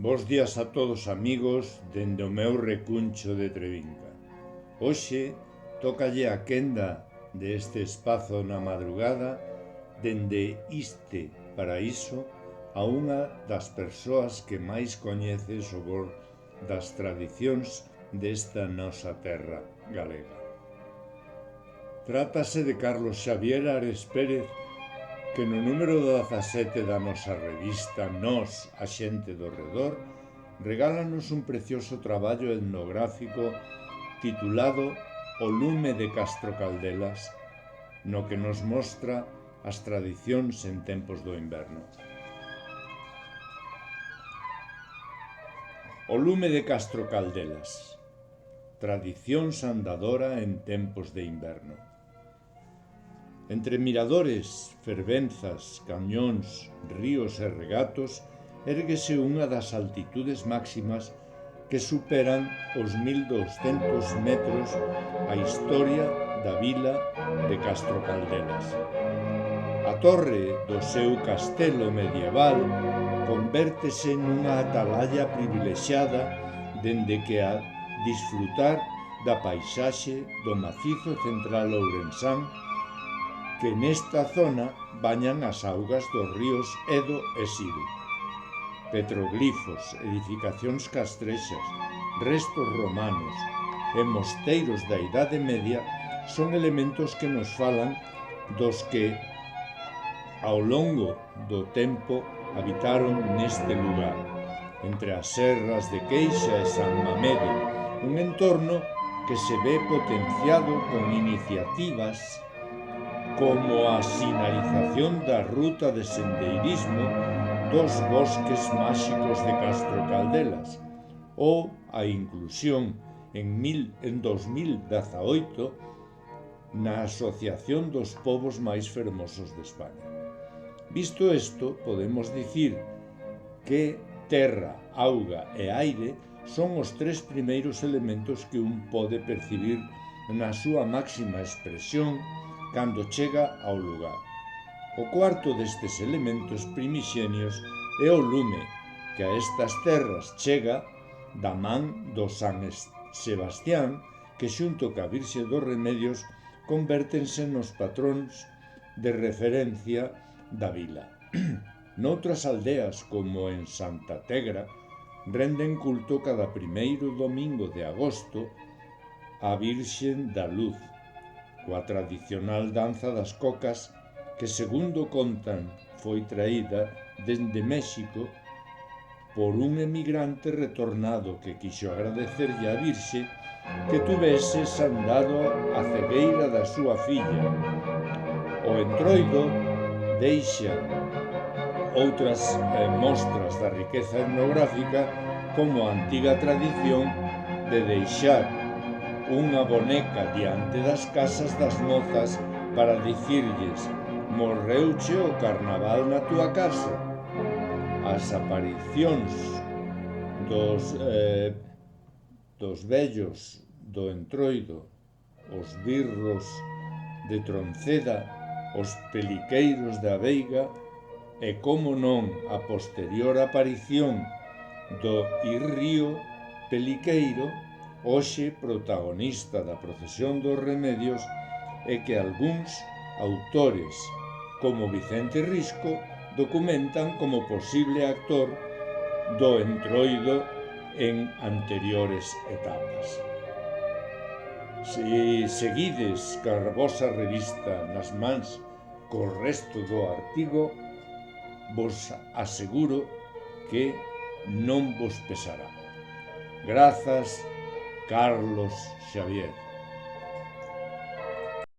Bos días a todos amigos dende o meu recuncho de Trevinga. Hoxe tócalle a quenda deste espazo na madrugada dende este paraíso a unha das persoas que máis coñece o sabor das tradicións desta nosa terra galega. Trátase de Carlos Xavier Ares Pérez, que no número 17 da nosa revista Nós, a xente do redor, regálanos un precioso traballo etnográfico titulado O lume de Castro Caldelas, no que nos mostra as tradicións en tempos do inverno. O lume de Castro Caldelas, tradicións andadora en tempos de inverno. Entre miradores, fervenzas, cañóns, ríos e regatos, érguese unha das altitudes máximas que superan os 1200 metros a historia da vila de Castro Caldelas. A torre do seu castelo medieval convértese nunha atalaya privilexiada dende que a disfrutar da paisaxe do macizo central ourensán, que nesta zona bañan as augas dos ríos Edo e Siru. Petroglifos, edificacións castrexas, restos romanos e mosteiros da Idade Media son elementos que nos falan dos que ao longo do tempo habitaron neste lugar, entre as serras de Queixa e San Mamede, un entorno que se ve potenciado con iniciativas como a sinalización da ruta de sendeirismo dos bosques máxicos de Castro Caldelas ou a inclusión en 2018 na Asociación dos Povos máis fermosos de España. Visto isto, podemos dicir que terra, auga e aire son os tres primeiros elementos que un pode percibir na súa máxima expresión cando chega ao lugar. O cuarto destes elementos primixenios é o lume, que a estas terras chega da man do San Sebastián, que xunto ca Virxe dos Remedios convértense nos patróns de referencia da vila. Noutras aldeas, como en Santa Tegra, renden culto cada primeiro domingo de agosto á Virxe da Luz, coa tradicional danza das cocas que, segundo contan, foi traída dende México por un emigrante retornado que quixo agradecerlle á Virxe que tuvese sandado a cegueira da súa filla. O entroido deixa outras mostras da riqueza etnográfica, como a antiga tradición de deixar unha boneca diante das casas das mozas para dicirlles: morreuche o carnaval na túa casa. As aparicións dos vellos do entroido, os birros de Tronceda, os peliqueiros da Veiga e, como non, a posterior aparición do Irrío Peliqueiro, hoxe protagonista da procesión dos remedios, e que algúns autores, como Vicente Risco, documentan como posible actor do entroido en anteriores etapas. Se seguides ca vosa revista nas mans co resto do artigo, vos aseguro que non vos pesará. Grazas, Carlos Xavier.